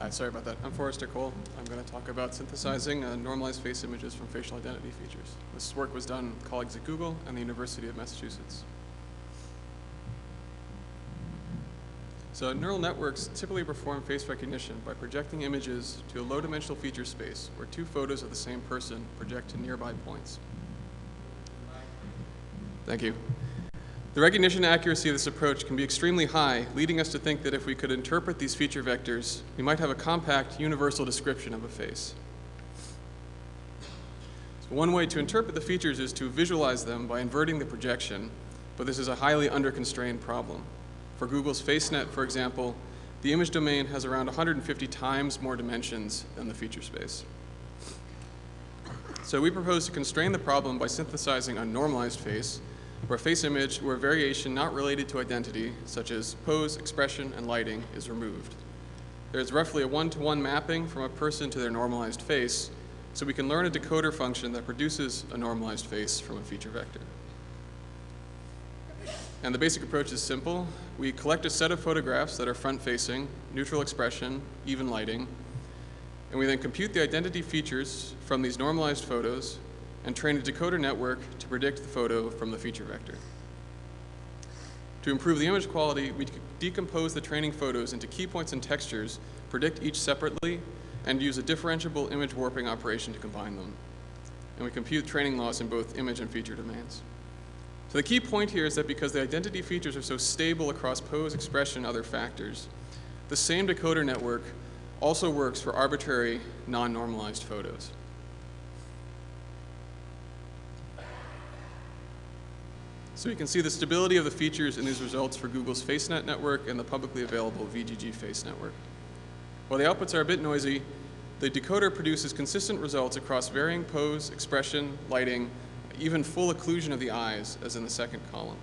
Sorry about that. I'm Forrester. I'm going to talk about synthesizing normalized face images from facial identity features. This work was done with colleagues at Google and the University of Massachusetts. So neural networks typically perform face recognition by projecting images to a low-dimensional feature space where two photos of the same person project to nearby points. Thank you. The recognition accuracy of this approach can be extremely high, leading us to think that if we could interpret these feature vectors, we might have a compact, universal description of a face. So one way to interpret the features is to visualize them by inverting the projection, but this is a highly under-constrained problem. For Google's FaceNet, for example, the image domain has around 150 times more dimensions than the feature space. So we propose to constrain the problem by synthesizing a normalized face, where a face image where variation not related to identity, such as pose, expression, and lighting, is removed. There's roughly a one-to-one mapping from a person to their normalized face, so we can learn a decoder function that produces a normalized face from a feature vector. And the basic approach is simple. We collect a set of photographs that are front-facing, neutral expression, even lighting, and we then compute the identity features from these normalized photos and train a decoder network to predict the photo from the feature vector. To improve the image quality, we decompose the training photos into key points and textures, predict each separately, and use a differentiable image warping operation to combine them. And we compute training loss in both image and feature domains. So the key point here is that because the identity features are so stable across pose, expression, and other factors, the same decoder network also works for arbitrary, non-normalized photos. So you can see the stability of the features in these results for Google's FaceNet network and the publicly available VGG Face network. While the outputs are a bit noisy, the decoder produces consistent results across varying pose, expression, lighting, even full occlusion of the eyes, as in the second column.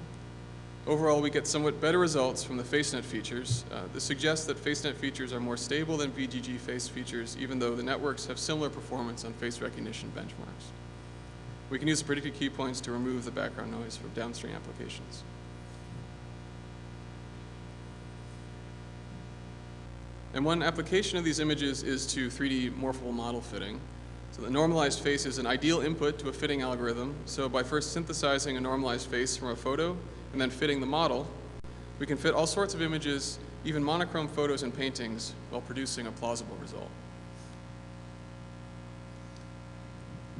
Overall, we get somewhat better results from the FaceNet features. This suggests that FaceNet features are more stable than VGG Face features, even though the networks have similar performance on face recognition benchmarks. We can use the predicted key points to remove the background noise from downstream applications. And one application of these images is to 3D morphable model fitting. So the normalized face is an ideal input to a fitting algorithm. So by first synthesizing a normalized face from a photo and then fitting the model, we can fit all sorts of images, even monochrome photos and paintings, while producing a plausible result.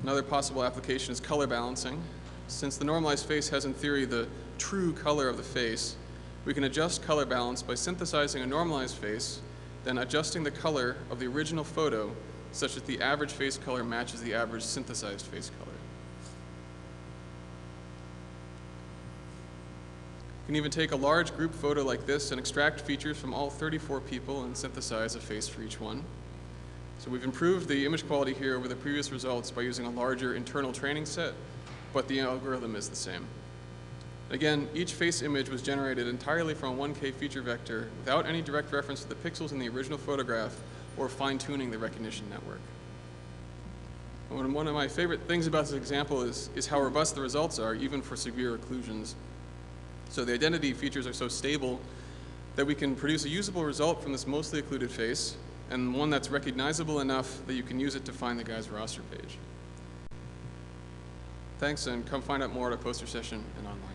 Another possible application is color balancing. Since the normalized face has, in theory, the true color of the face, we can adjust color balance by synthesizing a normalized face, then adjusting the color of the original photo such that the average face color matches the average synthesized face color. You can even take a large group photo like this and extract features from all 34 people and synthesize a face for each one. So we've improved the image quality here over the previous results by using a larger internal training set, but the algorithm is the same. Again, each face image was generated entirely from a 1K feature vector without any direct reference to the pixels in the original photograph or fine-tuning the recognition network. And one of my favorite things about this example is how robust the results are, even for severe occlusions. So the identity features are so stable that we can produce a usable result from this mostly occluded face, and one that's recognizable enough that you can use it to find the guy's roster page. Thanks, and come find out more at a poster session and online.